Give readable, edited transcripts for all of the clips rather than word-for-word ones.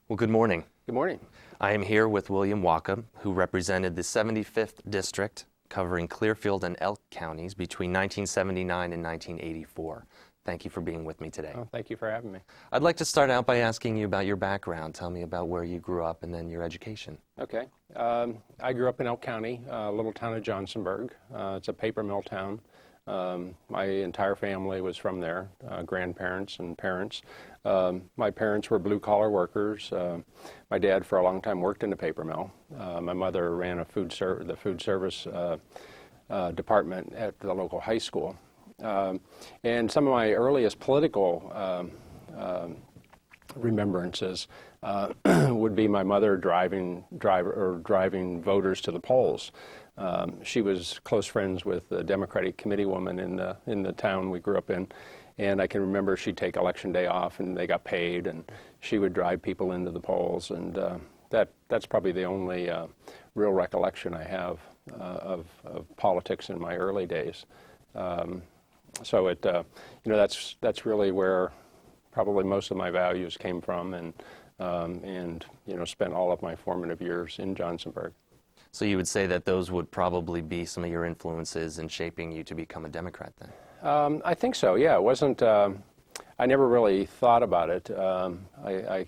Well, good morning. Good morning. I am here with William Wachob, who represented the 75th District, covering Clearfield and Elk counties between 1979 and 1984. Thank you for being with me today. Oh, thank you for having me. I'd like to start out by asking you about your background. Tell me about where you grew up and then your education. Okay. I grew up in Elk County, a little town of Johnsonburg. It's a paper mill town. My entire family was from there, grandparents and parents. My parents were blue-collar workers. My dad, for a long time, worked in the paper mill. My mother ran the food service department at the local high school. And some of my earliest political remembrances would be my mother driving voters to the polls. She was close friends with the Democratic committee woman in the town we grew up in, and I can remember she'd take election day off, and they got paid, and she would drive people into the polls, and that's probably the only real recollection I have of politics in my early days. So that's really where probably most of my values came from, and spent all of my formative years in Johnsonburg. So you would say that those would probably be some of your influences in shaping you to become a Democrat then? I think so, yeah. It wasn't, I never really thought about it. I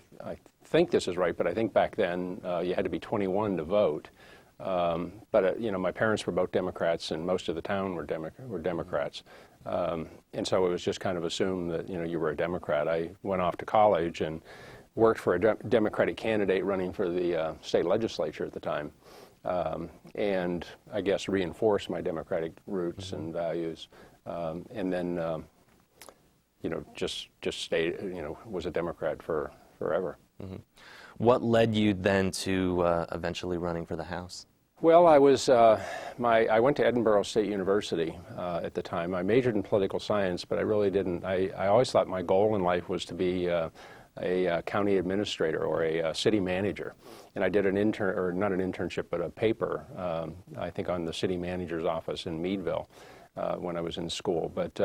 think this is right, but I think back then you had to be 21 to vote. But my parents were both Democrats, and most of the town were Democrats. And so it was just kind of assumed that, you were a Democrat. I went off to college and worked for a Democratic candidate running for the state legislature at the time. And I guess reinforced my Democratic roots and values. And then, just stayed, was a Democrat forever. Mm-hmm. What led you then to eventually running for the House? Well, I went to Edinburgh State University at the time. I majored in political science, but I really didn't. I always thought my goal in life was to be a county administrator or a city manager. And I did not an internship, but a paper, I think on the city manager's office in Meadville when I was in school. But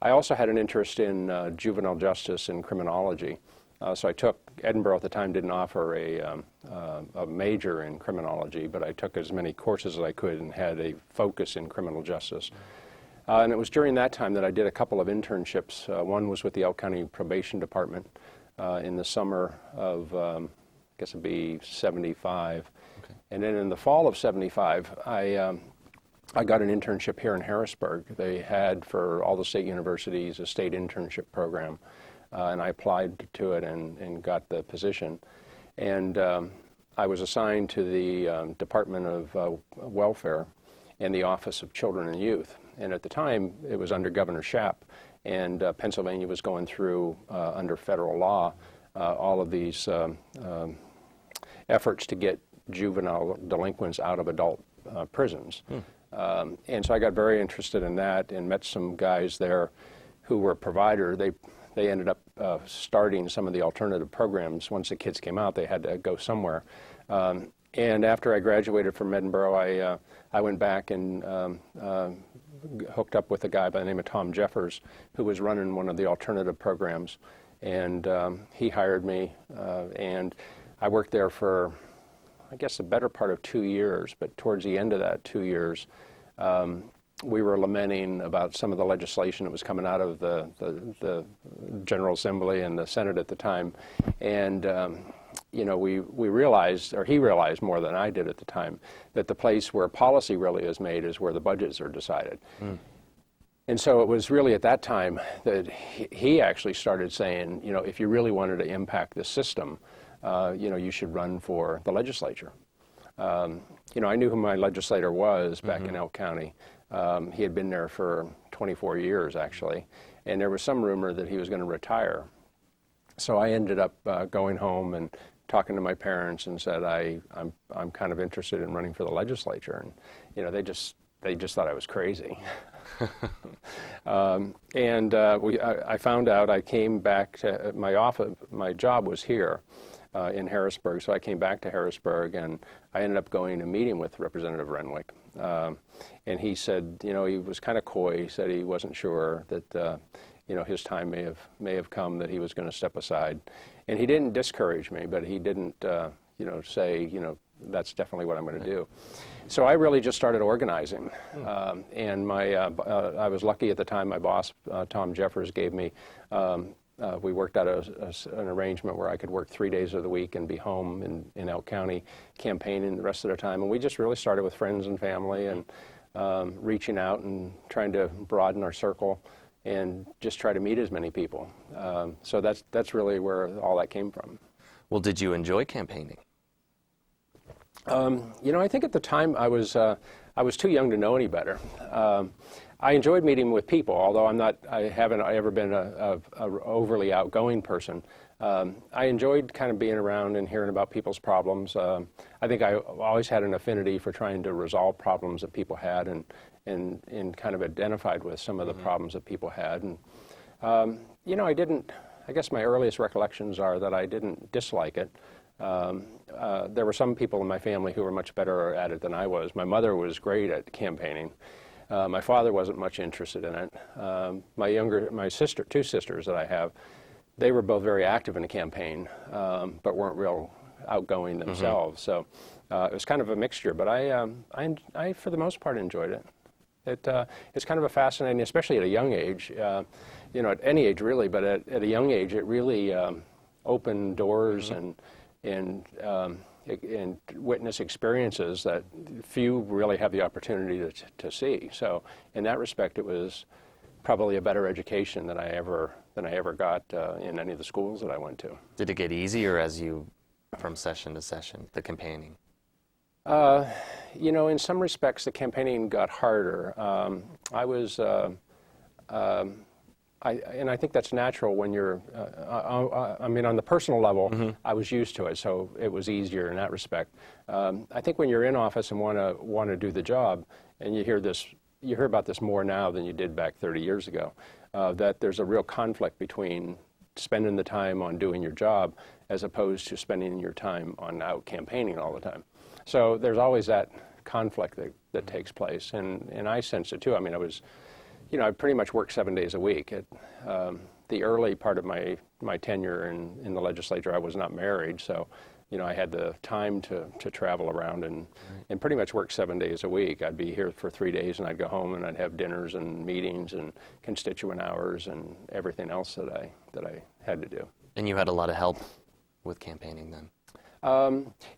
I also had an interest in juvenile justice and criminology. So I took, Edinburgh at the time didn't offer a major in criminology, but I took as many courses as I could and had a focus in criminal justice. And it was during that time that I did a couple of internships. One was with the Elk County Probation Department in the summer of, I guess it'd be 75. Okay. And then in the fall of 75, I got an internship here in Harrisburg. They had, for all the state universities, a state internship program. And I applied to it and got the position. And I was assigned to the Department of Welfare and the Office of Children and Youth. And at the time, it was under Governor Shapp, and Pennsylvania was going through, under federal law, all of these efforts to get juvenile delinquents out of adult prisons. And so I got very interested in that and met some guys there who were providers. They ended up starting some of the alternative programs. Once the kids came out, they had to go somewhere. And after I graduated from Edinburgh, I went back and hooked up with a guy by the name of Tom Jeffers, who was running one of the alternative programs. And he hired me, and I worked there for, I guess, the better part of 2 years. But towards the end of that 2 years, we were lamenting about some of the legislation that was coming out of the General Assembly and the Senate at the time. And we realized, or he realized more than I did at the time, that the place where policy really is made is where the budgets are decided. And so it was really at that time that he actually started saying, if you really wanted to impact the system, you should run for the legislature. I knew who my legislator was back in Elk County. He had been there for 24 years, actually, and there was some rumor that he was going to retire. So I ended up going home and talking to my parents and said, I'm kind of interested in running for the legislature. And they just thought I was crazy. I found out. I came back to my office. My job was here in Harrisburg, so I came back to Harrisburg, and I ended up going to a meeting with Representative Renwick. And he said, he was kind of coy. He said he wasn't sure that his time may have come that he was going to step aside. And he didn't discourage me, but he didn't, say, that's definitely what I'm going to do. So I really just started organizing. And I was lucky at the time, my boss, Tom Jeffers, gave me, we worked out an arrangement where I could work 3 days of the week and be home in Elk County campaigning the rest of the time. And we just really started with friends and family and reaching out and trying to broaden our circle and just try to meet as many people. So that's really where all that came from. Well, did you enjoy campaigning? I think at the time I was too young to know any better. I enjoyed meeting with people, although I haven't ever been a overly outgoing person. I enjoyed kind of being around and hearing about people's problems. I think I always had an affinity for trying to resolve problems that people had and kind of identified with some of the problems that people had. And, I guess my earliest recollections are that I didn't dislike it. There were some people in my family who were much better at it than I was. My mother was great at campaigning. My father wasn't much interested in it. Two sisters that I have, they were both very active in the campaign, but weren't real outgoing themselves. So it was kind of a mixture. But I for the most part, enjoyed it. It's kind of a fascinating, especially at a young age. At any age really, but at a young age, it really opened doors and witness experiences that few really have the opportunity to see. So in that respect, it was probably a better education than I ever got in any of the schools that I went to. Did it get easier from session to session, the campaigning? In some respects, the campaigning got harder. And I think that's natural when you're, on the personal level, I was used to it, so it was easier in that respect. I think when you're in office and want to do the job, and you hear about this more now than you did back 30 years ago, that there's a real conflict between spending the time on doing your job as opposed to spending your time on out campaigning all the time. So there's always that conflict that takes place, and I sensed it too. I pretty much worked 7 days a week. The early part of my tenure in the legislature, I was not married, so I had the time to travel around and pretty much work 7 days a week. I'd be here for 3 days, and I'd go home, and I'd have dinners and meetings and constituent hours and everything else that I had to do. And you had a lot of help with campaigning then?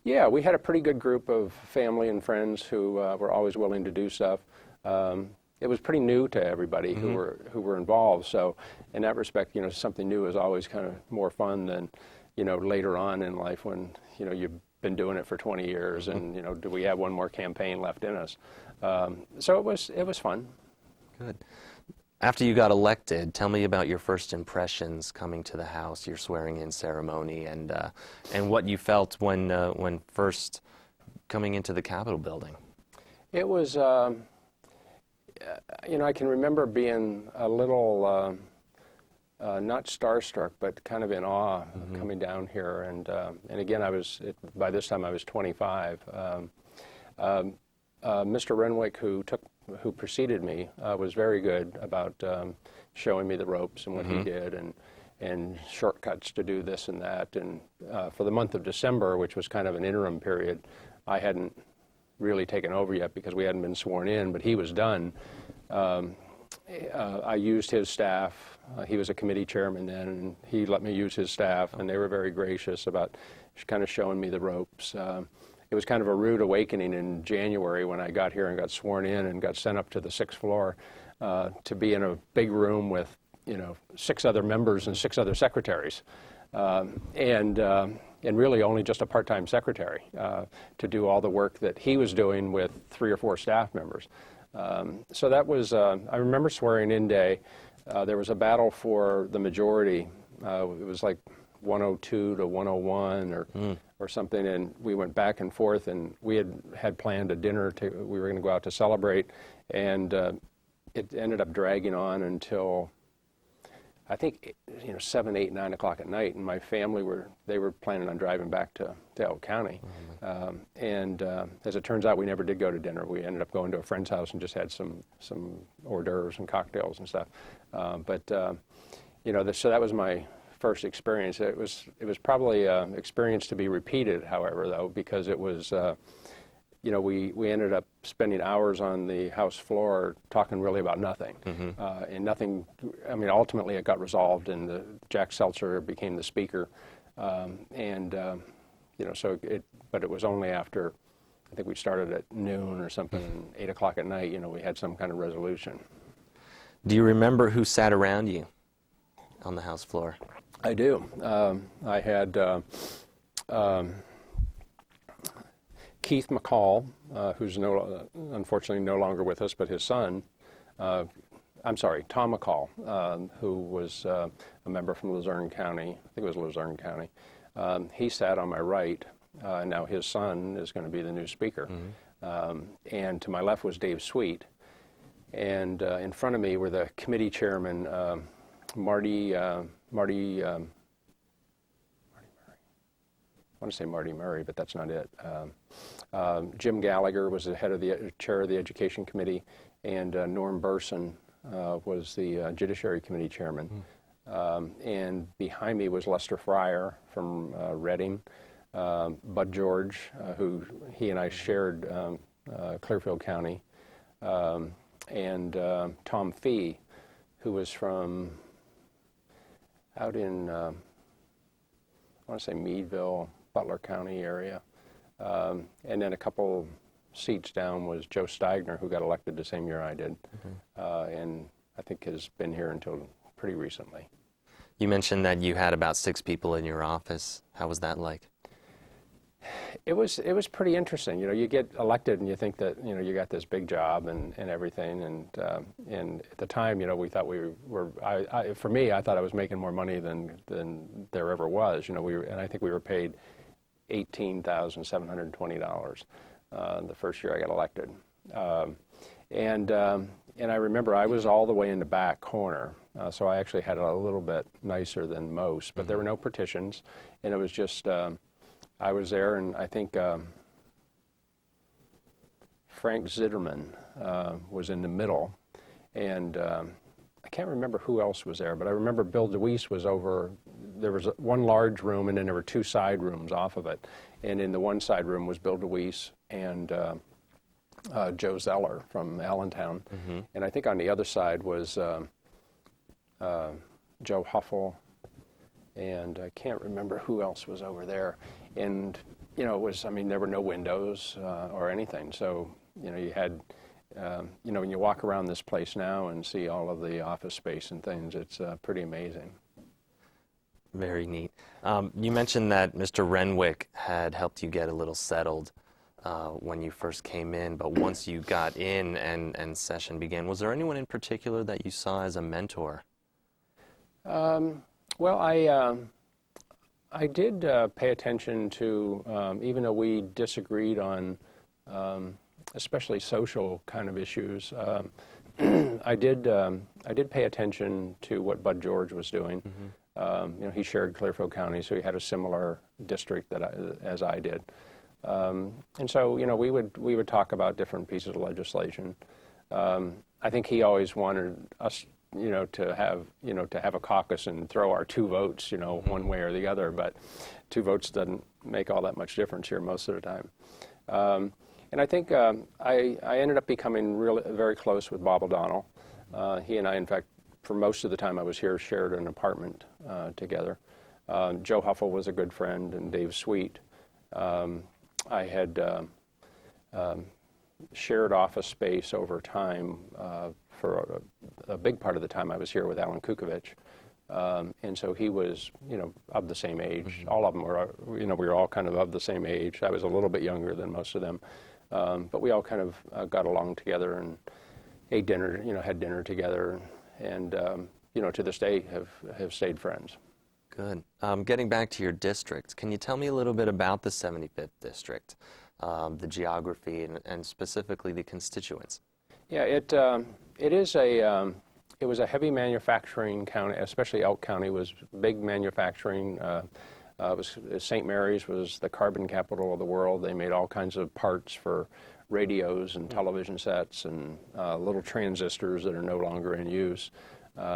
Yeah, we had a pretty good group of family and friends who were always willing to do stuff. It was pretty new to everybody who were involved. So in that respect, something new is always kind of more fun than, later on in life when, you've been doing it for 20 years and, do we have one more campaign left in us? So it was fun. Good. After you got elected, tell me about your first impressions coming to the House, your swearing-in ceremony, and what you felt when first coming into the Capitol building. It was, I can remember being a little, not starstruck, but kind of in awe coming down here. And again, by this time I was 25. Mr. Renwick, who preceded me, was very good about showing me the ropes and what he did and shortcuts to do this and that. And for the month of December, which was kind of an interim period, I hadn't really taken over yet because we hadn't been sworn in, but he was done. I used his staff. He was a committee chairman then, and he let me use his staff, and they were very gracious about kind of showing me the ropes. It was kind of a rude awakening in January when I got here and got sworn in and got sent up to the 6th floor to be in a big room with, 6 other members and 6 other secretaries, and really only just a part-time secretary to do all the work that he was doing with 3 or 4 staff members. So that was, I remember swearing in day. There was a battle for the majority. It was like 102 to 101 or something, and we went back and forth, and we had planned a dinner. We were going to go out to celebrate, and it ended up dragging on until I think 7, 8, 9 o'clock at night, and my family were planning on driving back to Elk County. And as it turns out, we never did go to dinner. We ended up going to a friend's house and just had some hors d'oeuvres and cocktails and stuff. But So that was my first experience. It was probably an experience to be repeated, however, though, because it was, we ended up spending hours on the House floor talking really about nothing. And nothing, ultimately it got resolved, and Jack Seltzer became the speaker. But it was only after, I think we started at noon or something, and 8 o'clock at night, we had some kind of resolution. Do you remember who sat around you on the House floor? I do. I had Keith McCall, who's unfortunately no longer with us, but his son, Tom McCall, who was a member from Luzerne County. I think it was Luzerne County. He sat on my right. Now his son is going to be the new speaker. And to my left was Dave Sweet. And in front of me were the committee chairmen, Marty Murray. I want to say Marty Murray, but that's not it. Jim Gallagher was the chair of the Education Committee, and Norm Burson was the Judiciary Committee chairman. And behind me was Lester Fryer from Reading, Bud George, who he and I shared Clearfield County, and Tom Fee, who was from out in, I want to say Meadville, Butler County area. And then a couple seats down was Joe Steigner, who got elected the same year I did, and I think has been here until pretty recently. You mentioned that you had about 6 people in your office. How was that like? It was pretty interesting. You get elected and you think that you got this big job and everything, and at the time we thought we were. For me, I thought I was making more money than there ever was. And I think we were paid $18,720 the first year I got elected, and I remember I was all the way in the back corner, so I actually had it a little bit nicer than most. But there were no partitions, and it was just. I was there, and I think Frank Zitterman was in the middle, and I can't remember who else was there, but I remember Bill DeWeese was over. There was one large room, and then there were 2 side rooms off of it, and in the one side room was Bill DeWeese and Joe Zeller from Allentown, and I think on the other side was Joe Huffle, and I can't remember who else was over there. And, it was, there were no windows or anything. So, you had, when you walk around this place now and see all of the office space and things, it's pretty amazing. Very neat. You mentioned that Mr. Renwick had helped you get a little settled when you first came in, but once you got in and session began, was there anyone in particular that you saw as a mentor? Well, I did pay attention to, even though we disagreed on especially social kind of issues, I did pay attention to what Bud George was doing. He shared Clearfield County, so he had a similar district as I did. And so, we would talk about different pieces of legislation. I think he always wanted us to have a caucus and throw our 2 votes, one way or the other, but 2 votes doesn't make all that much difference here most of the time. And I think I ended up becoming very close with Bob O'Donnell. He and I, in fact, for most of the time I was here, shared an apartment together. Joe Huffle was a good friend, and Dave Sweet. I had shared office space over time for a big part of the time I was here with Alan Kukovich. And so he was, of the same age. All of them were, we were all kind of the same age. I was a little bit younger than most of them. But we all kind of got along together and ate dinner, had dinner together, and, to this day have stayed friends. Good. Getting back to your district, can you tell me a little bit about the 75th district, the geography, and specifically the constituents? Yeah, it was a heavy manufacturing county, especially Elk County was big manufacturing. St. Mary's was the carbon capital of the world. They made all kinds of parts for radios and television sets and little transistors that are no longer in use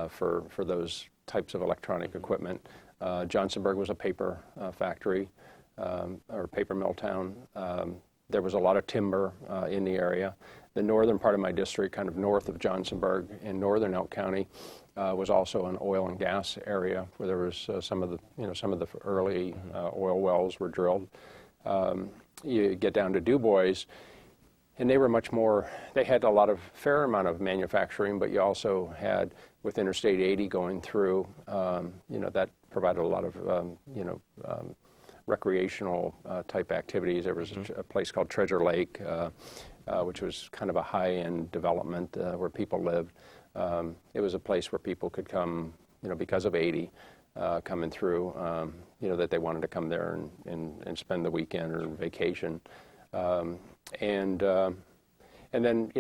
for those types of electronic equipment. Johnsonburg was a paper factory or paper mill town. There was a lot of timber in the area. The northern part of my district, kind of north of Johnsonburg in northern Elk County, was also an oil and gas area where there was some of the early oil wells were drilled. You get down to Du Bois, and they were much more. They had fair amount of manufacturing, but you also had with Interstate 80 going through. That provided a lot of recreational type activities. There was a place called Treasure Lake, which was kind of a high-end development where people lived. It was a place where people could come, because of 80 coming through, that they wanted to come there and spend the weekend or vacation. And then,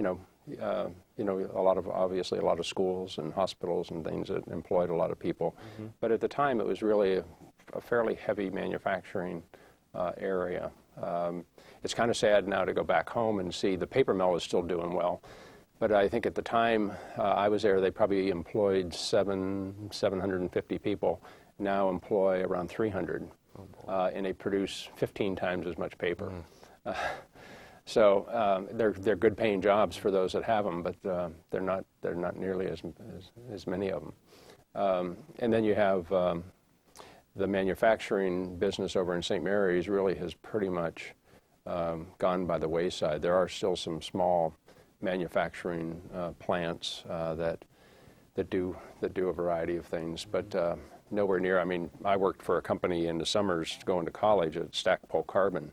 obviously a lot of schools and hospitals and things that employed a lot of people. But at the time, it was really a fairly heavy manufacturing area. It's kind of sad now to go back home and see the paper mill is still doing well. But I think at the time I was there, they probably employed 750 people, now employ around 300. And they produce 15 times as much paper. So they're good paying jobs for those that have them, but they're not nearly as many of them. And then you have the manufacturing business over in St. Mary's really has pretty much gone by the wayside. There are still some small manufacturing plants that do a variety of things, but nowhere near. I mean, I worked for a company in the summers going to college at Stackpole Carbon,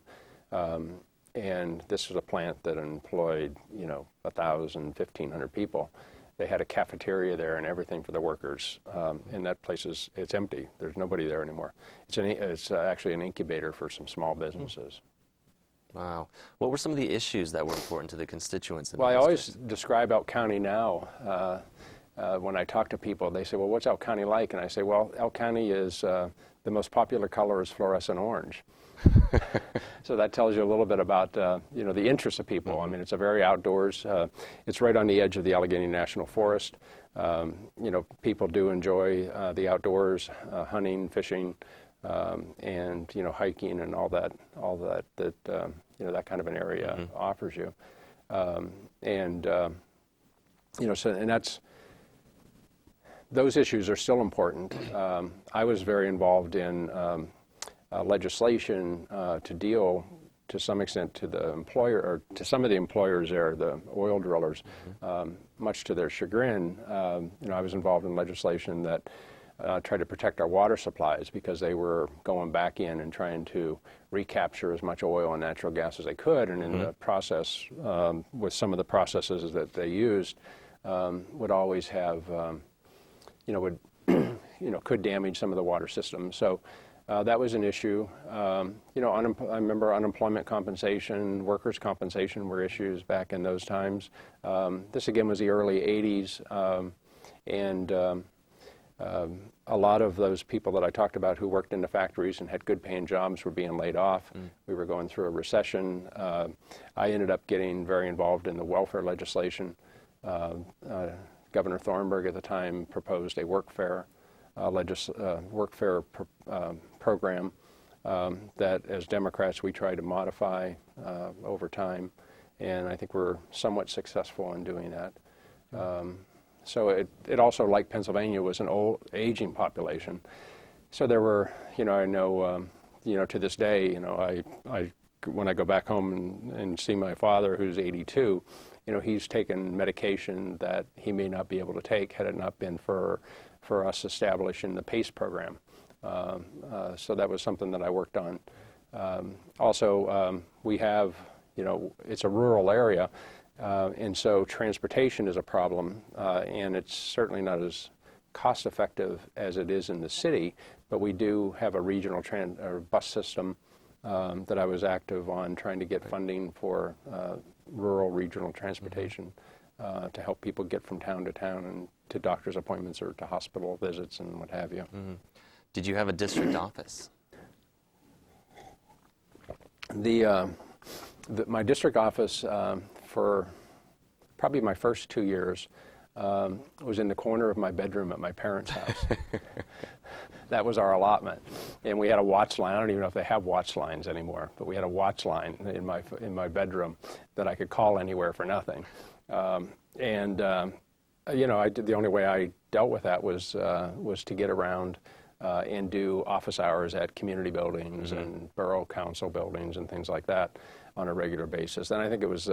and this was a plant that employed 1,000, 1,500 people. They had a cafeteria there and everything for the workers, and that place it's empty. There's nobody there anymore. It's actually an incubator for some small businesses. Wow. What were some of the issues that were important to the constituents? Well, I always describe Elk County now. When I talk to people, they say, well, what's Elk County like? And I say, well, Elk County is, the most popular color is fluorescent orange. So that tells you a little bit about, the interests of people. I mean, it's a very outdoors. It's right on the edge of the Allegheny National Forest. People do enjoy the outdoors, hunting, fishing, and hiking and all that that kind of an area offers you. And that's those issues are still important. I was very involved in legislation to deal to some extent to the employer or to some of the employers there, the oil drillers, much to their chagrin. I was involved in legislation that tried to protect our water supplies because they were going back in and trying to recapture as much oil and natural gas as they could, and in the process, with some of the processes that they used, would always have, could damage some of the water systems. So that was an issue. I remember unemployment compensation, workers' compensation were issues back in those times. This again was the early 80s, and a lot of those people that I talked about who worked in the factories and had good paying jobs were being laid off. We were going through a recession. I ended up getting very involved in the welfare legislation. Governor Thornburg at the time proposed a workfare program that as Democrats we tried to modify over time, and I think we're somewhat successful in doing that. So it also, like Pennsylvania, was an old, aging population. So there were, I know, to this day, I when I go back home and see my father, who's 82, he's taken medication that he may not be able to take had it not been for us establishing the PACE program. So that was something that I worked on. Also, we have, it's a rural area. And so transportation is a problem, and it's certainly not as cost-effective as it is in the city, but we do have a regional bus system that I was active on trying to get funding for rural regional transportation to help people get from town to town and to doctor's appointments or to hospital visits and what have you. Did you have a district office? My district office for probably my first 2 years, was in the corner of my bedroom at my parents' house. That was our allotment, and we had a watch line. I don't even know if they have watch lines anymore, but we had a watch line in my bedroom that I could call anywhere for nothing. You know, the only way I dealt with that was to get around and do office hours at community buildings and borough council buildings and things like that on a regular basis. And I think it was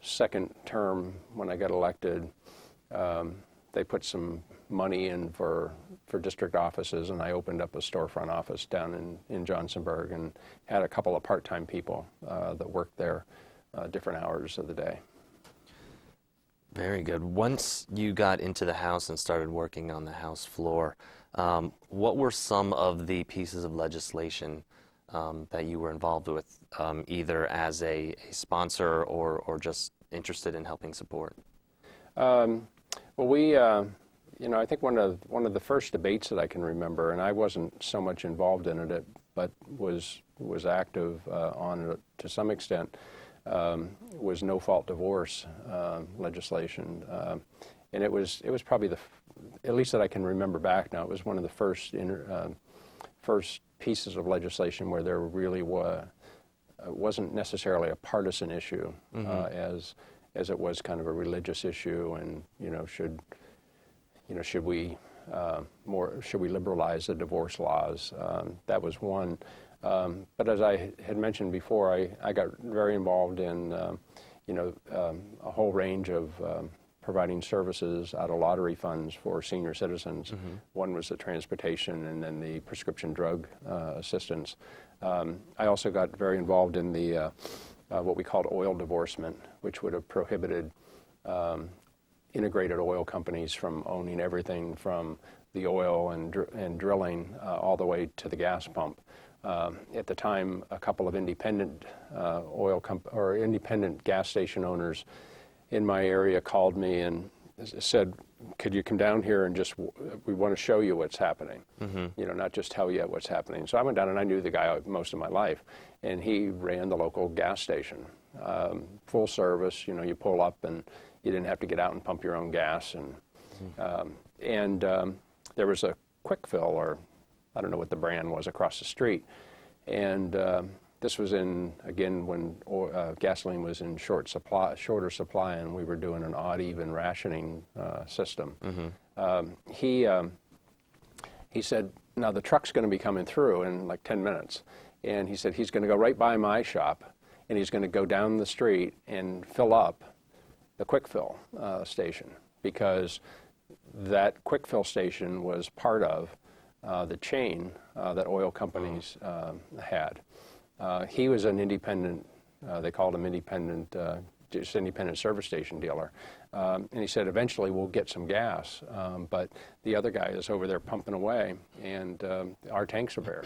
second term when I got elected, they put some money in for district offices, and I opened up a storefront office down in Johnsonburg and had a couple of part-time people that worked there different hours of the day. Very good. Once you got into the House and started working on the House floor, what were some of the pieces of legislation that you were involved with, either as a sponsor or just interested in helping support? Well, we, you know, I think one of the first debates that I can remember, and I wasn't so much involved in it, but was active on it to some extent, was no-fault divorce legislation, and it was probably at least that I can remember back now, it was one of the first pieces of legislation where there really wasn't necessarily a partisan issue as it was kind of a religious issue, and should we liberalize the divorce laws? That was one. But as I had mentioned before, I got very involved in a whole range of providing services out of lottery funds for senior citizens. One was the transportation, and then the prescription drug assistance. I also got very involved in the what we called oil divorcement, which would have prohibited integrated oil companies from owning everything from the oil and drilling all the way to the gas pump. At the time, a couple of independent independent gas station owners in my area called me and said, "Could you come down here and we want to show you what's happening, not just tell you what's happening." So I went down, and I knew the guy most of my life, and he ran the local gas station, full service. You pull up, and you didn't have to get out and pump your own gas, and there was a quick fill, or I don't know what the brand was, across the street, and this was again when gasoline was in shorter supply, and we were doing an odd even rationing system. He said, "Now the truck's going to be coming through in like 10 minutes," and he said he's going to go right by my shop, and he's going to go down the street and fill up the quick fill station, because that quick fill station was part of the chain that oil companies had. He was an independent, they called him independent, just independent service station dealer. And he said, eventually we'll get some gas, but the other guy is over there pumping away, and our tanks are bare.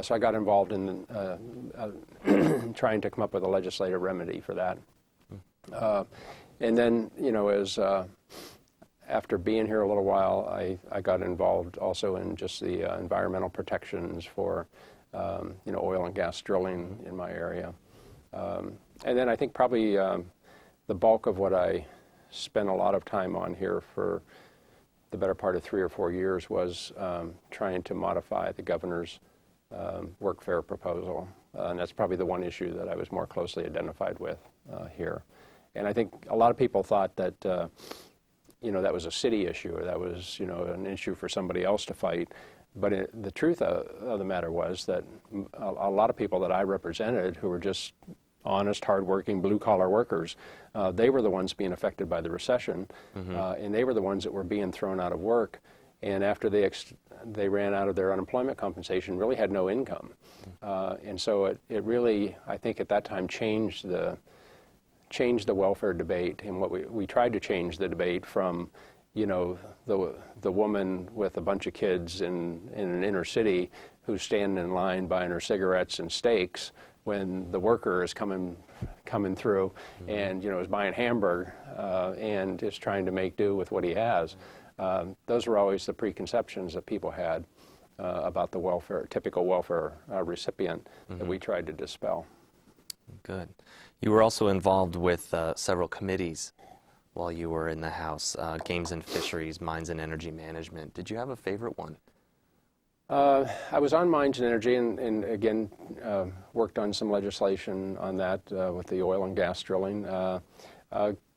So I got involved in trying to come up with a legislative remedy for that. And then, after being here a little while, I got involved also in just the environmental protections for oil and gas drilling in my area. And then I think probably the bulk of what I spent a lot of time on here for the better part of 3 or 4 years was trying to modify the governor's workfare proposal. And that's probably the one issue that I was more closely identified with here. And I think a lot of people thought that that was a city issue, or that was an issue for somebody else to fight. But the truth of the matter was that a lot of people that I represented, who were just honest, hardworking, blue-collar workers, they were the ones being affected by the recession, and they were the ones that were being thrown out of work. And after they ran out of their unemployment compensation, really had no income. And so it really, I think at that time, changed the welfare debate. And what we tried to change the debate from the woman with a bunch of kids in an inner city who's standing in line buying her cigarettes and steaks, when the worker is coming through and is buying hamburger and is trying to make do with what he has. Those were always the preconceptions that people had about the typical welfare recipient that we tried to dispel. Good. You were also involved with several committees while you were in the House, Games and Fisheries, Mines and Energy Management. Did you have a favorite one? I was on Mines and Energy and again, worked on some legislation on that with the oil and gas drilling.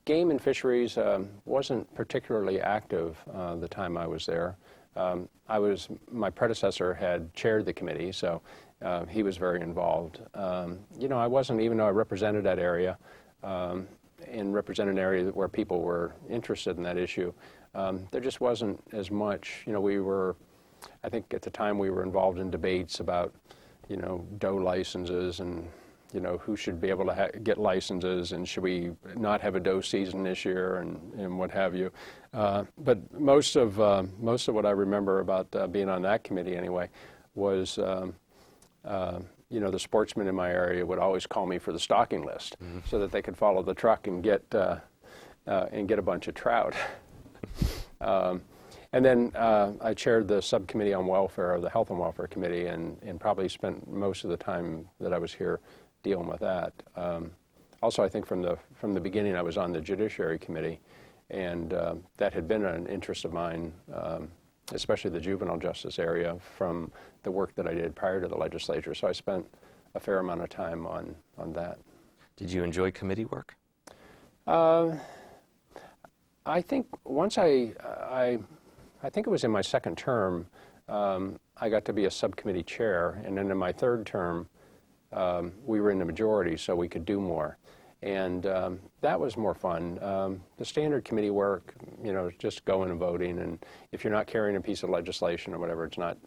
Game and Fisheries wasn't particularly active the time I was there. My predecessor had chaired the committee, so he was very involved. I wasn't, even though I represented that area, and represented an area where people were interested in that issue, there just wasn't as much. I think at the time we were involved in debates about, doe licenses and, who should be able to get licenses, and should we not have a doe season this year, and what have you. But most of what I remember about being on that committee anyway was, the sportsmen in my area would always call me for the stocking list, so that they could follow the truck and get a bunch of trout. And then I chaired the subcommittee on welfare, the Health and Welfare Committee, and probably spent most of the time that I was here dealing with that. Also, I think from the beginning I was on the Judiciary Committee, and that had been an interest of mine, especially the juvenile justice area, from the work that I did prior to the legislature. So I spent a fair amount of time on that. Did you enjoy committee work? I think once I think it was in my second term, I got to be a subcommittee chair, and then in my third term, we were in the majority, so we could do more. And that was more fun. The standard committee work, just going and voting, and if you're not carrying a piece of legislation or whatever, it's not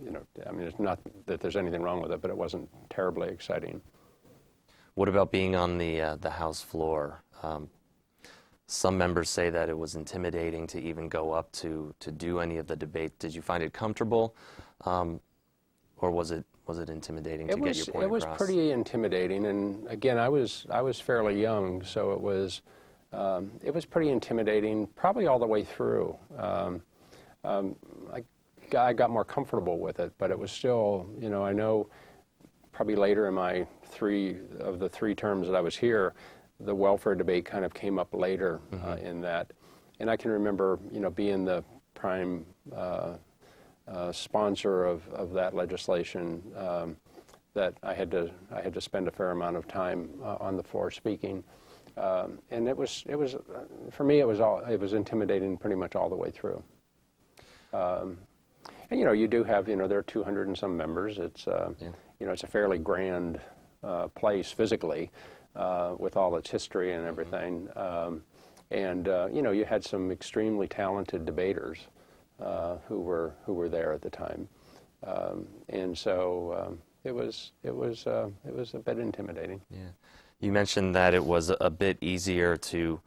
it's not that there's anything wrong with it, but it wasn't terribly exciting. What about being on the House floor? Some members say that it was intimidating to even go up to do any of the debate. Did you find it comfortable, or was it intimidating to get your point across? It was pretty intimidating, and again, I was fairly young, so it was pretty intimidating, probably all the way through. I got more comfortable with it, but it was still, I know probably later in my three terms that I was here, the welfare debate kind of came up later in that. And I can remember, being the prime sponsor of that legislation, that I had to spend a fair amount of time on the floor speaking. And it was for me, it was intimidating pretty much all the way through. And you do have, there are 200 and some members. It's it's a fairly grand place physically, with all its history and everything. And you had some extremely talented debaters who were there at the time, and so it was a bit intimidating. Yeah, you mentioned that it was a bit easier to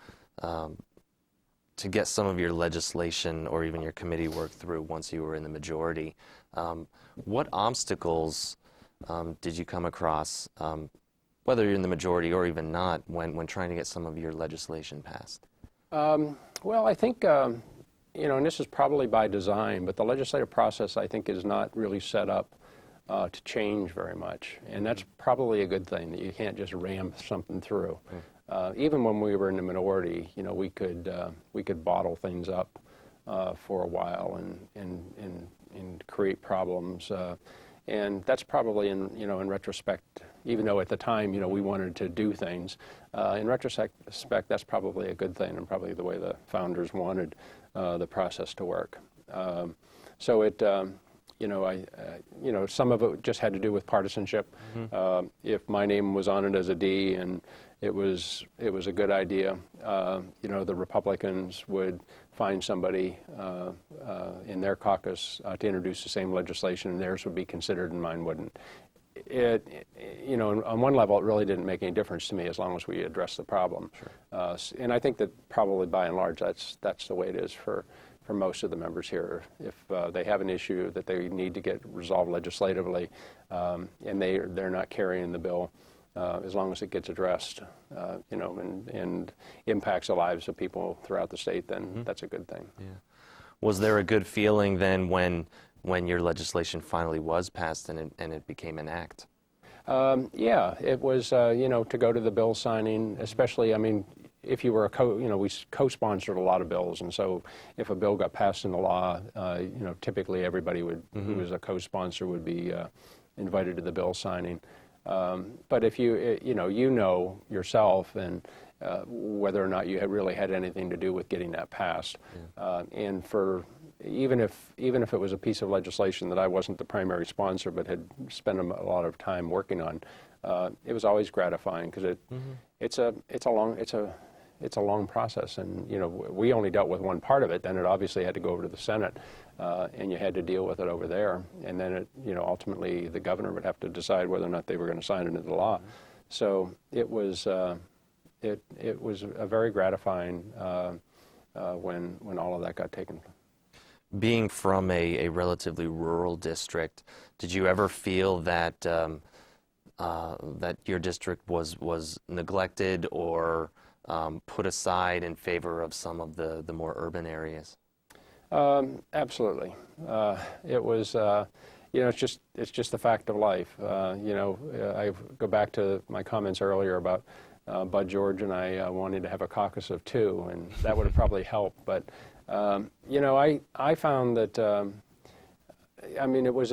get some of your legislation or even your committee work through once you were in the majority. What obstacles did you come across, whether you're in the majority or even not, when trying to get some of your legislation passed? Well, I think, and this is probably by design, but the legislative process, I think, is not really set up to change very much. And that's probably a good thing, that you can't just ram something through. Even when we were in the minority, we could bottle things up for a while and create problems. And that's probably, in retrospect, even though at the time, we wanted to do things, in retrospect, that's probably a good thing, and probably the way the founders wanted the process to work. So it, some of it just had to do with partisanship. If my name was on it as a D and it was a good idea, the Republicans would find somebody in their caucus to introduce the same legislation, and theirs would be considered and mine wouldn't. On one level, it really didn't make any difference to me as long as we addressed the problem. Sure. And I think that probably by and large, that's the way it is for most of the members here. If they have an issue that they need to get resolved legislatively, and they're not carrying the bill, as long as it gets addressed, and impacts the lives of people throughout the state, then that's a good thing. Yeah. Was there a good feeling then when your legislation finally was passed and it became an act? Yeah, it was, to go to the bill signing, especially, if you were we co-sponsored a lot of bills, and so if a bill got passed into law, typically everybody who was a co-sponsor would be invited to the bill signing. But if you yourself and whether or not you had really had anything to do with getting that passed, and even if it was a piece of legislation that I wasn't the primary sponsor but had spent a lot of time working on, it was always gratifying because it's a long process, and we only dealt with one part of it. Then it obviously had to go over to the Senate, and you had to deal with it over there, and then ultimately the governor would have to decide whether or not they were going to sign it into law. So it was it was a very gratifying when all of that got taken. Being from a relatively rural district, did you ever feel that that your district was neglected or put aside in favor of some of the more urban areas? Absolutely. It was, it's just the fact of life. I go back to my comments earlier about Bud George and I wanting to have a caucus of two, and that would have probably helped. But I found that it was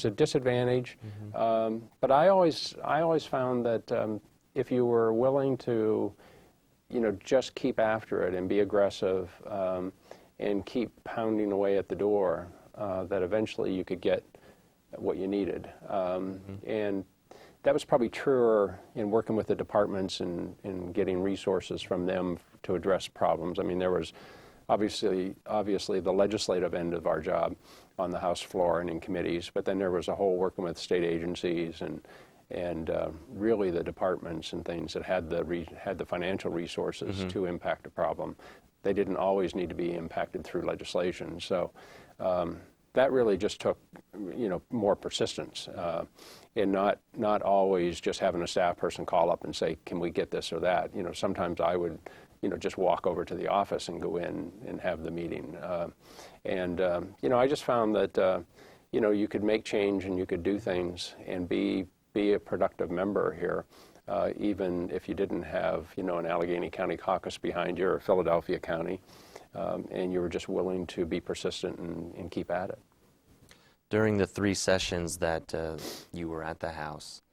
a disadvantage. But I always found that if you were willing to, just keep after it and be aggressive and keep pounding away at the door, that eventually you could get what you needed. And that was probably truer in working with the departments and getting resources from them to address problems. I mean, there was obviously the legislative end of our job on the House floor and in committees, but then there was a whole working with state agencies and really the departments and things that had the financial resources to impact a problem. They didn't always need to be impacted through legislation. So that really just took, more persistence, and not always just having a staff person call up and say, "Can we get this or that?" Sometimes I would, just walk over to the office and go in and have the meeting. I just found that, you could make change and you could do things and be a productive member here, even if you didn't have, an Allegheny County caucus behind you or Philadelphia County, and you were just willing to be persistent and keep at it. During the 3 sessions that you were at the House,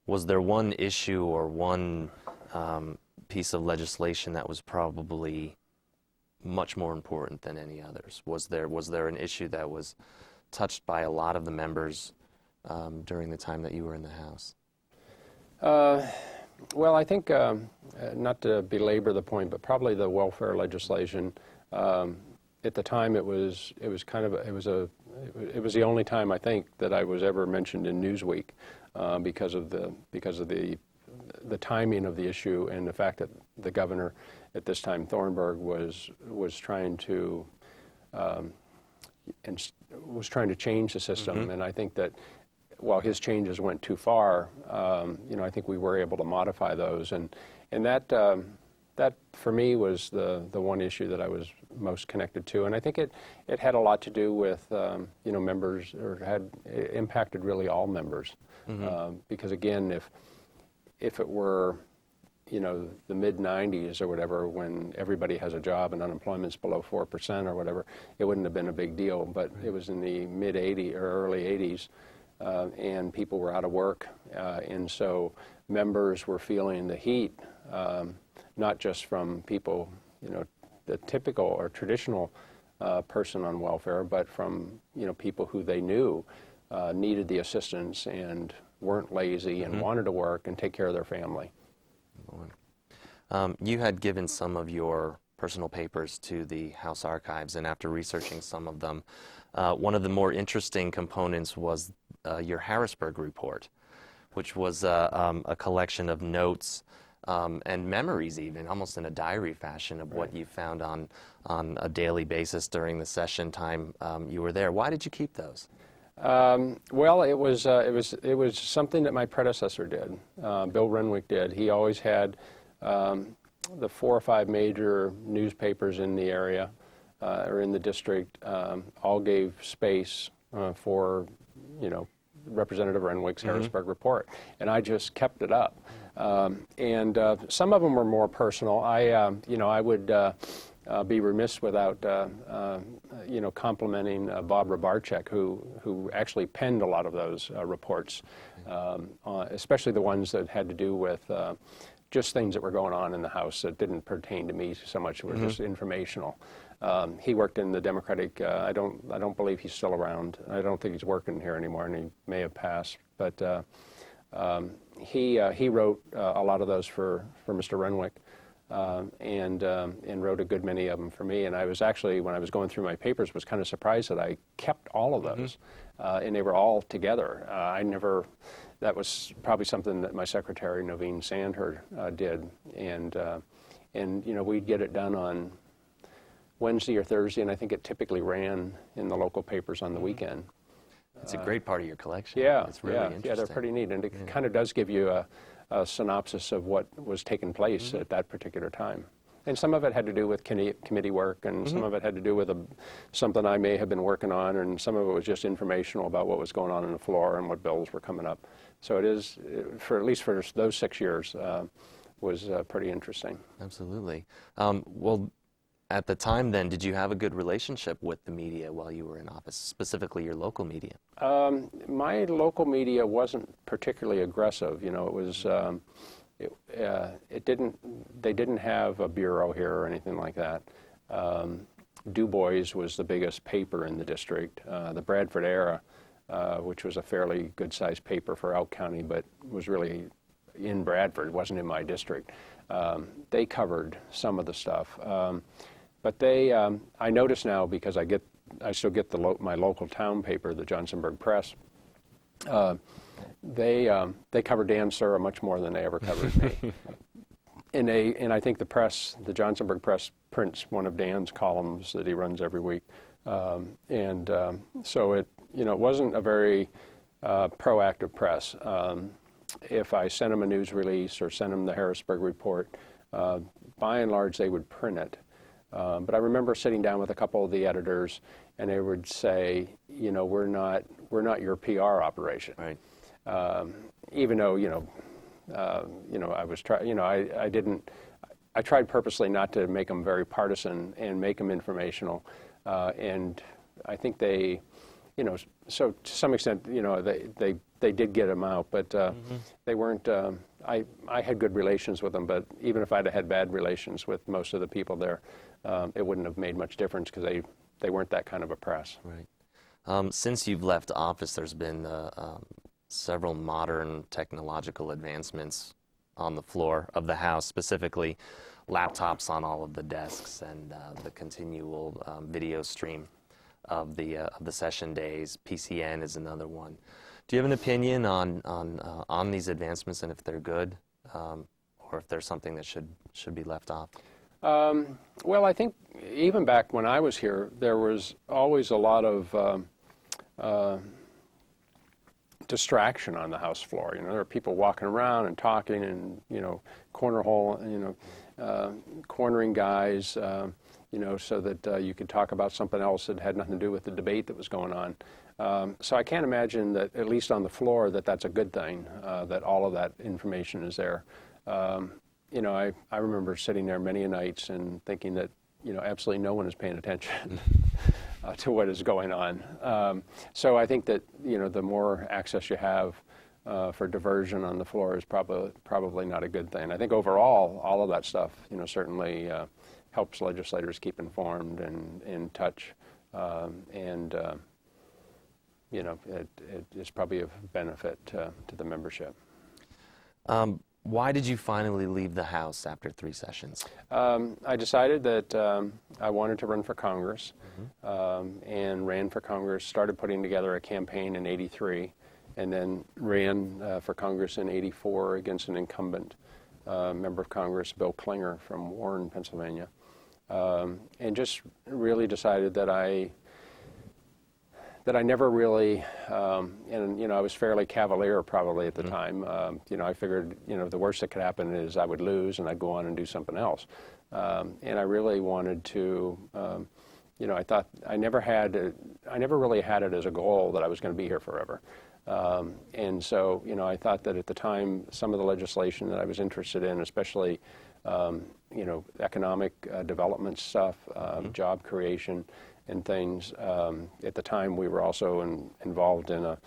was there one issue or one piece of legislation that was probably much more important than any others? Was there an issue that was touched by a lot of the members during the time that you were in the House? Well, I think, not to belabor the point, but probably the welfare legislation. At the time, it was the only time I think that I was ever mentioned in Newsweek because of the timing of the issue and the fact that the governor at this time, Thornburg, was trying to change the system, and I think that while his changes went too far, I think we were able to modify those, and that for me was the one issue that I was most connected to, and I think it had a lot to do with members, or it impacted really all members, because again, if it were the mid-90s or whatever, when everybody has a job and unemployment's below 4% or whatever, it wouldn't have been a big deal. But it was in the mid-80s or early 80s, and people were out of work, and so members were feeling the heat, not just from people, the typical or traditional person on welfare, but from people who they knew needed the assistance and weren't lazy and wanted to work and take care of their family. You had given some of your personal papers to the House Archives, and after researching some of them, one of the more interesting components was your Harrisburg report, which was a collection of notes and memories, even almost in a diary fashion, of what you found on a daily basis during the session time you were there. Why did you keep those? Well, it was something that my predecessor did. Bill Renwick did. He always had the 4 or 5 major newspapers in the area or in the district all gave space for Representative Renwick's Harrisburg report, and I just kept it up. And some of them were more personal. I would be remiss without complimenting Bob Robarczyk, who actually penned a lot of those reports, especially the ones that had to do with just things that were going on in the House that didn't pertain to me so much. Were just informational. He worked in the Democratic. I don't believe he's still around. I don't think he's working here anymore, and he may have passed. But he wrote a lot of those for Mr. Renwick, and wrote a good many of them for me. And I was actually, when I was going through my papers, was kind of surprised that I kept all of those, and they were all together. That was probably something that my secretary, Naveen Sandher, did. And we'd get it done on Wednesday or Thursday, and I think it typically ran in the local papers on the weekend. It's a great part of your collection. Yeah, it's really interesting. Yeah, they're pretty neat, and it kind of does give you a synopsis of what was taking place at that particular time. And some of it had to do with committee work, and some of it had to do with something I may have been working on, and some of it was just informational about what was going on the floor and what bills were coming up. So it is, at least for those 6 years, was pretty interesting. Absolutely. Well, at the time then, did you have a good relationship with the media while you were in office, specifically your local media? My local media wasn't particularly aggressive. It was, they didn't have a bureau here or anything like that. Du Bois was the biggest paper in the district. The Bradford Era, which was a fairly good-sized paper for Elk County, but was really in Bradford, it wasn't in my district. They covered some of the stuff. But I notice now, because I still get my local town paper, the Johnsonburg Press. They cover Dan Sura much more than they ever covered me. And I think the Johnsonburg Press prints one of Dan's columns that he runs every week. So it wasn't a very proactive press. If I sent them a news release or sent them the Harrisburg report, by and large they would print it. But I remember sitting down with a couple of the editors, and they would say, we're not your PR operation. Right. Even though I was I tried purposely not to make them very partisan and make them informational, and I think they, so to some extent, they did get them out, but they weren't. I had good relations with them, but even if I'd have had bad relations with most of the people there, it wouldn't have made much difference because they weren't that kind of a press. Right. Since you've left office, there's been several modern technological advancements on the floor of the House, specifically laptops on all of the desks and the continual video stream of the session days. PCN is another one. Do you have an opinion on these advancements and if they're good, or if there's something that should be left off? Well, I think even back when I was here, there was always a lot of distraction on the House floor. There were people walking around and talking and, cornering guys, so that you could talk about something else that had nothing to do with the debate that was going on. So I can't imagine that, at least on the floor, that's a good thing, that all of that information is there. I remember sitting there many nights and thinking that, absolutely no one is paying attention to what is going on. So I think that, the more access you have for diversion on the floor is probably not a good thing. I think overall, all of that stuff, certainly helps legislators keep informed and in touch, and it is probably of benefit to the membership. Why did you finally leave the House after 3 sessions? I decided that I wanted to run for Congress, and ran for Congress, started putting together a campaign in '83, and then ran for Congress in '84 against an incumbent member of Congress, Bill Klinger from Warren, Pennsylvania, and just really decided that I never really, and I was fairly cavalier probably at the time. I figured, the worst that could happen is I would lose and I'd go on and do something else. And I really wanted to, I thought I never really had it as a goal that I was going to be here forever. And so, I thought that at the time, some of the legislation that I was interested in, especially, economic development stuff, job creation and things. At the time, we were also involved in a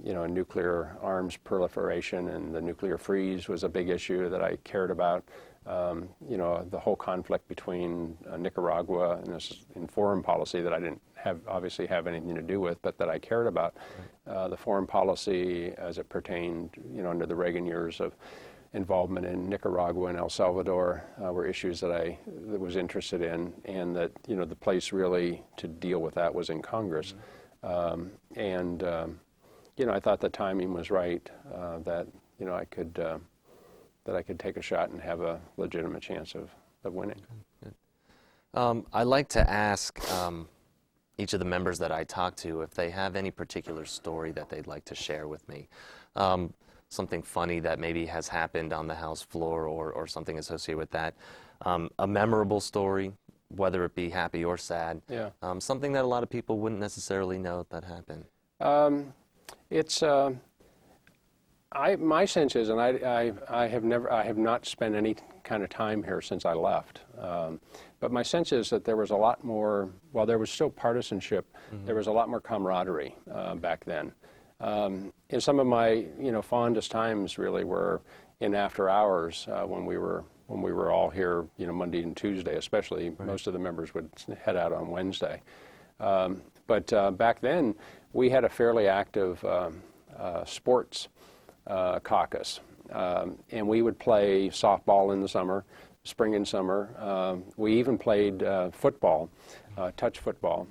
nuclear arms proliferation, and the nuclear freeze was a big issue that I cared about. The whole conflict between Nicaragua and this in foreign policy that I didn't obviously have anything to do with, but that I cared about. The foreign policy as it pertained, under the Reagan years of involvement in Nicaragua and El Salvador were issues that I was interested in, and that, the place really to deal with that was in Congress. I thought the timing was right, that, I could take a shot and have a legitimate chance of winning. Good. I like to ask each of the members that I talk to if they have any particular story that they'd like to share with me. Something funny that maybe has happened on the House floor or something associated with that. A memorable story, whether it be happy or sad. Yeah. Something that a lot of people wouldn't necessarily know that happened. My sense is, and I have not spent any kind of time here since I left, but my sense is that there was a lot more, while there was still partisanship, there was a lot more camaraderie back then. And some of my, fondest times really were in after hours when we were all here, Monday and Tuesday, especially. Right. Most of the members would head out on Wednesday. But back then, we had a fairly active sports caucus, and we would play softball in the summer, spring and summer. We even played football, touch football,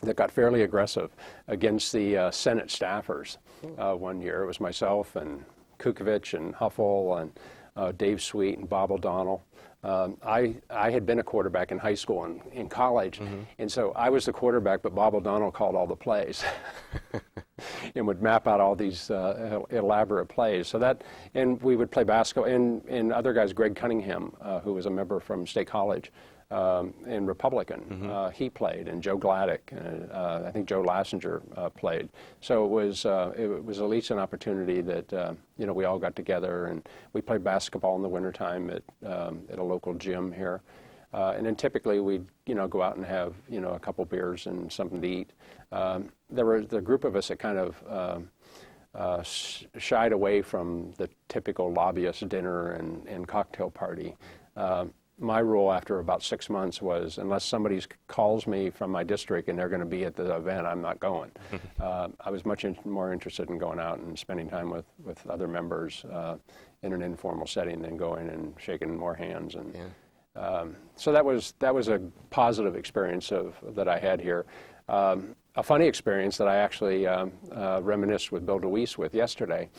that got fairly aggressive against the Senate staffers. One year it was myself and Kukovich and Huffle and Dave Sweet and Bob O'Donnell. I had been a quarterback in high school and in college, and so I was the quarterback, but Bob O'Donnell called all the plays and would map out all these elaborate plays. So that, and we would play basketball, and other guys, Greg Cunningham, who was a member from State College, and Republican, he played, and Joe Gladdick, I think Joe Lassinger played. So it was at least an opportunity that we all got together, and we played basketball in the wintertime at a local gym here. And then typically we'd go out and have a couple beers and something to eat. There were the group of us that kind of shied away from the typical lobbyist dinner and cocktail party. My rule after about 6 months was, unless somebody calls me from my district and they're going to be at the event, I'm not going. I was much more interested in going out and spending time with other members in an informal setting than going and shaking more hands. And so that was a positive experience that I had here. A funny experience that I actually reminisced with Bill DeWeese with yesterday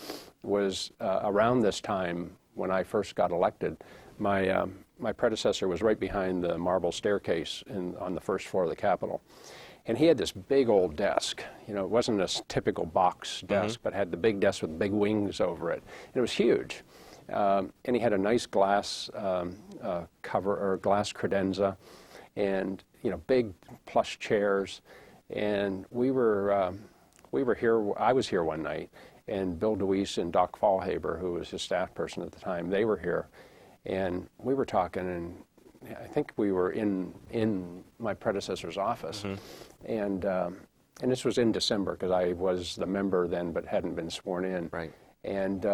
was around this time when I first got elected. My predecessor was right behind the marble staircase on the first floor of the Capitol. And he had this big old desk. It wasn't a typical box desk, but had the big desk with big wings over it. And it was huge. And he had a nice glass cover, or glass credenza, and big plush chairs. And we were here. I was here one night, and Bill DeWeese and Doc Fallhaber, who was his staff person at the time, they were here. And we were talking, and I think we were in my predecessor's office, and this was in December because I was the member then, but hadn't been sworn in. Right. And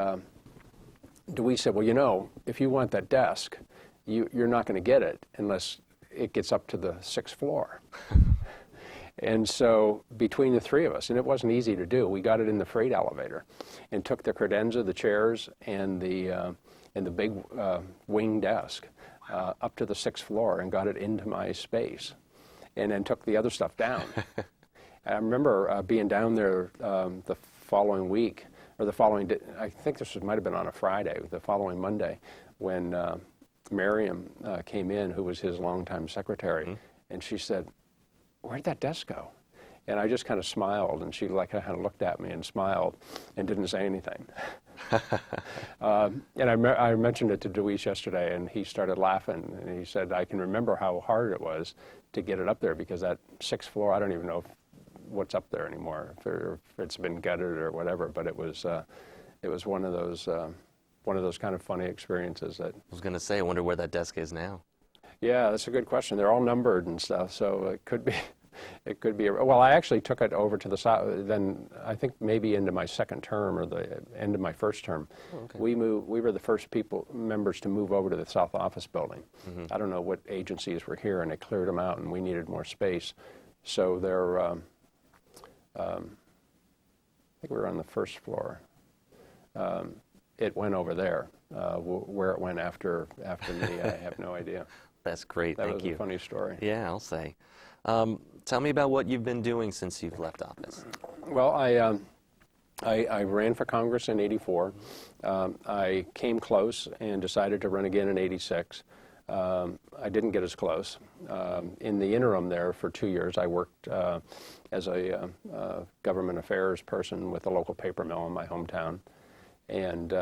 Dewey said, "Well, if you want that desk, you're not going to get it unless it gets up to the 6th floor." And so between the three of us, and it wasn't easy to do, we got it in the freight elevator, and took the credenza, the chairs, and the big wing desk up to the 6th floor and got it into my space, and then took the other stuff down. I remember being down there the following week, or the following day, I think this might have been on a Friday, the following Monday, when Miriam came in, who was his longtime secretary, and she said, "Where'd that desk go?" And I just kind of smiled, and she kind of looked at me and smiled and didn't say anything. And I mentioned it to Deweese yesterday, and he started laughing, and he said, "I can remember how hard it was to get it up there, because that 6th floor, I don't even know if what's up there anymore, if it's been gutted or whatever. But it was one of those kind of funny experiences that. I was going to say, I wonder where that desk is now. Yeah, that's a good question. They're all numbered and stuff, so it could be. It could be. Well, I actually took it over to the south. Then I think maybe into my second term or the end of my first term. Oh, okay. We were the first members to move over to the South Office building. I don't know what agencies were here, and they cleared them out, and we needed more space. So I think we were on the first floor. It went over there. Where it went after me, I have no idea. That's great. Thank you. That was a funny story. Yeah, I'll say. Tell me about what you've been doing since you've left office. Well, I ran for Congress in '84. I came close and decided to run again in '86. I didn't get as close. In the interim there for 2 years, I worked as a government affairs person with a local paper mill in my hometown. And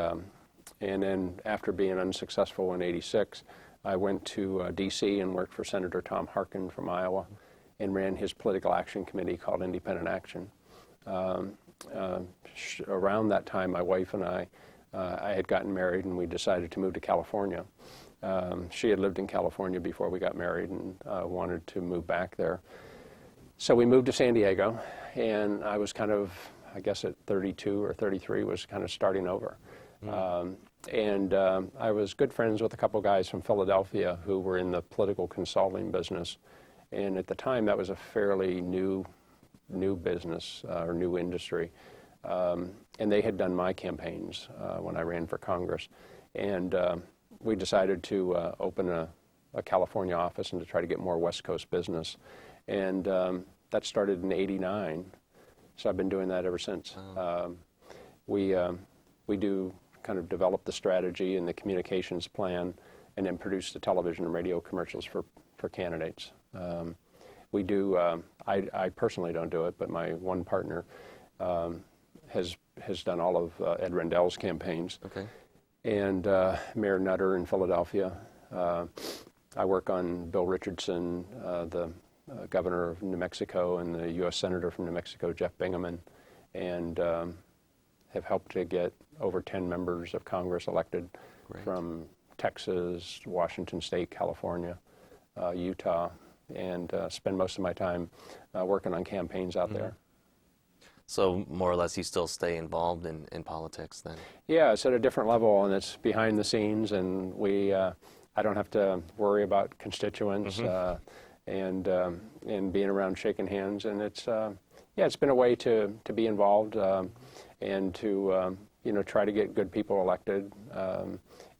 then after being unsuccessful in '86, I went to D.C. and worked for Senator Tom Harkin from Iowa and ran his political action committee called Independent Action. Around that time, my wife and I had gotten married, and we decided to move to California. She had lived in California before we got married and wanted to move back there. So we moved to San Diego, and I was kind of, I guess at 32 or 33, was kind of starting over. I was good friends with a couple guys from Philadelphia who were in the political consulting business. And at the time, that was a fairly new business or new industry. And they had done my campaigns when I ran for Congress. And we decided to open a California office and to try to get more West Coast business. And that started in '89. So I've been doing that ever since. We do kind of develop the strategy and the communications plan and then produce the television and radio commercials for candidates. We do, I personally don't do it, but my one partner has done all of Ed Rendell's campaigns. Okay. And Mayor Nutter in Philadelphia. I work on Bill Richardson, the governor of New Mexico, and the U.S. Senator from New Mexico, Jeff Bingaman, and have helped to get over 10 members of Congress elected. Great. From Texas, Washington State, California, Utah, and spend most of my time working on campaigns out there. So more or less you still stay involved in politics then? Yeah, it's at a different level, and it's behind the scenes, and I don't have to worry about constituents and being around shaking hands, and it's been a way to be involved and to try to get good people elected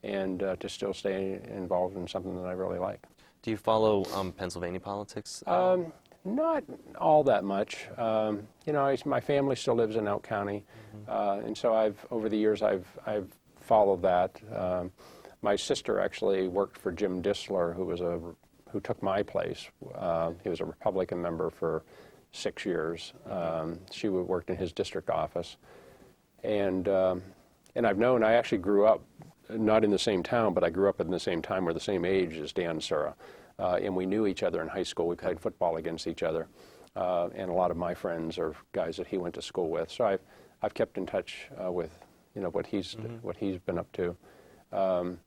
and to still stay involved in something that I really like. Do you follow Pennsylvania politics? Not all that much. My family still lives in Elk County, and so over the years I've followed that. My sister actually worked for Jim Dissler, who took my place. He was a Republican member for 6 years. She worked in his district office, and I actually grew up not in the same town, but I grew up in the same time. We're the same age as Dan Sura. And we knew each other in high school. We played football against each other. And a lot of my friends are guys that he went to school with. So I've kept in touch with what he's been up to. And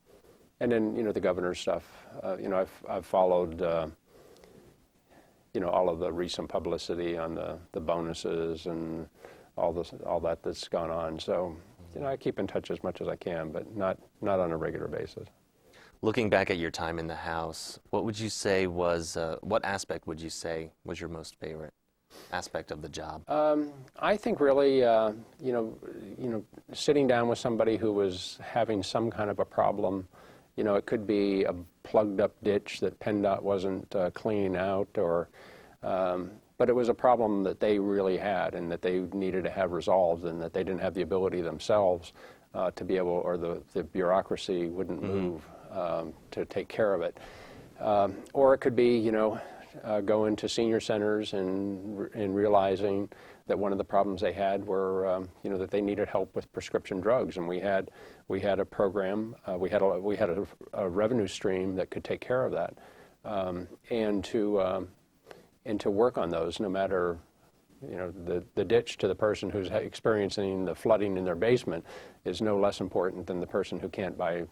then the governor's stuff. I've followed all of the recent publicity on the bonuses and all that's gone on. So I keep in touch as much as I can, but not on a regular basis. Looking back at your time in the House, what would you say what aspect would you say was your most favorite aspect of the job? I think really, sitting down with somebody who was having some kind of a problem. It could be a plugged up ditch that PennDOT wasn't cleaning out, but it was a problem that they really had and that they needed to have resolved, and that they didn't have the ability themselves to be able, or the bureaucracy wouldn't move to take care of it. Or it could be, going to senior centers and realizing that one of the problems they had were, that they needed help with prescription drugs, and we had a program, we had a revenue stream that could take care of that, and to work on those, no matter the ditch to the person who's experiencing the flooding in their basement is no less important than the person who can't buy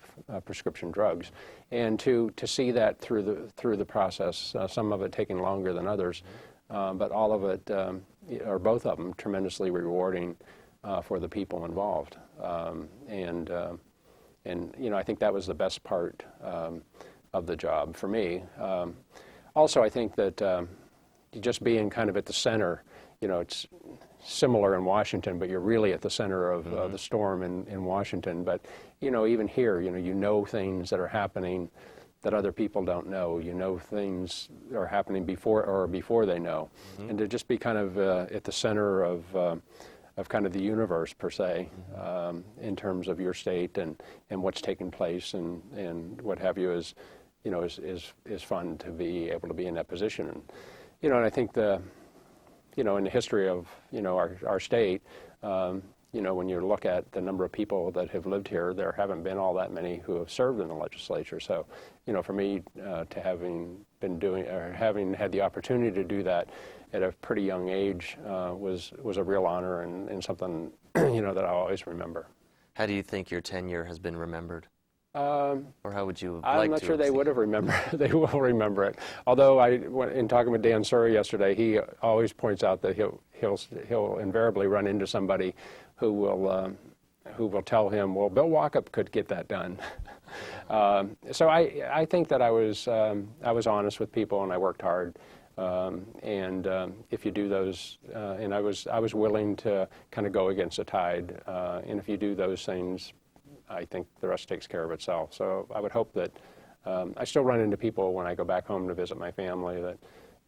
prescription drugs. And to see that through the process, some of it taking longer than others, but all of it, or both of them, tremendously rewarding for the people involved. And I think that was the best part of the job for me. Also, I think that just being kind of at the center, it's similar in Washington, but you're really at the center of the storm in Washington. But, even here, you know things that are happening that other people don't know. You know things are happening before they know. And to just be kind of at the center of kind of the universe, per se, in terms of your state and what's taking place and what have you is fun to be able to be in that position. And I think in the history of, our state, when you look at the number of people that have lived here, there haven't been all that many who have served in the legislature. So, for me, to having had the opportunity to do that at a pretty young age was a real honor and something, that I'll always remember. How do you think your tenure has been remembered? Or how would you I'm not sure they would have remembered. They will remember it. Although in talking with Dan Surrey yesterday, he always points out that he'll invariably run into somebody who will tell him, well, Bill Wachob could get that done. So I think that I was honest with people and I worked hard. And if you do those, and I was willing to kind of go against the tide. And if you do those things, I think the rest takes care of itself. So I would hope that I still run into people when I go back home to visit my family that,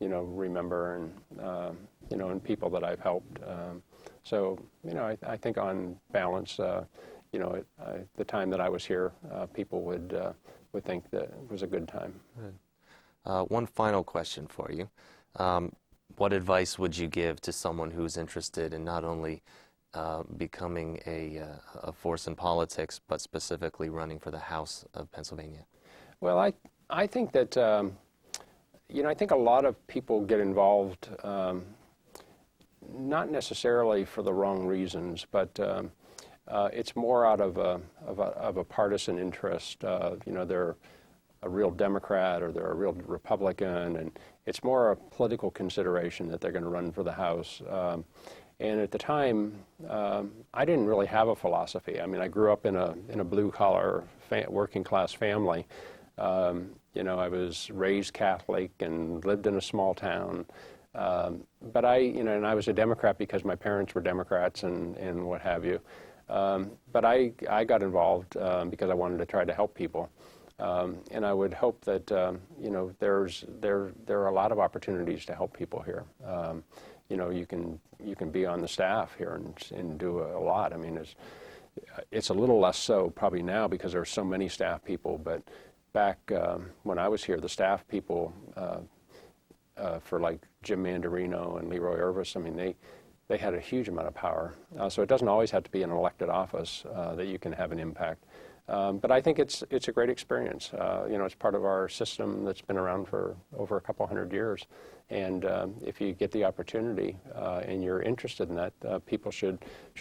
remember and people that I've helped. So, I think on balance, the time that I was here, people would think that it was a good time. Good. One final question for you. What advice would you give to someone who's interested in not only becoming a force in politics, but specifically running for the House of Pennsylvania? Well, I think that, I think a lot of people get involved, not necessarily for the wrong reasons, but it's more out of a partisan interest. They're a real Democrat or they're a real Republican, and it's more a political consideration that they're going to run for the House. And at the time, I didn't really have a philosophy. I mean, I grew up in a blue-collar, working-class family. I was raised Catholic and lived in a small town. But and I was a Democrat because my parents were Democrats and what have you. But I got involved because I wanted to try to help people. And I would hope that, there are a lot of opportunities to help people here. You can be on the staff here and do a lot. I mean, it's a little less so probably now because there are so many staff people, but back when I was here, the staff people for like Jim Mandarino and Leroy Irvis, I mean, they had a huge amount of power. So it doesn't always have to be an elected office that you can have an impact. But I think it's a great experience. It's part of our system that's been around for over a couple hundred years. And if you get the opportunity and you're interested in that, people should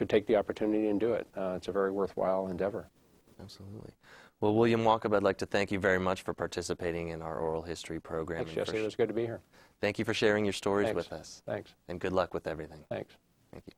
take the opportunity and do it. It's a very worthwhile endeavor. Absolutely. Well, William Wachob, I'd like to thank you very much for participating in our oral history program. Thanks, Jesse. It was good to be here. Thank you for sharing your stories with us. Thanks. And good luck with everything. Thanks. Thank you.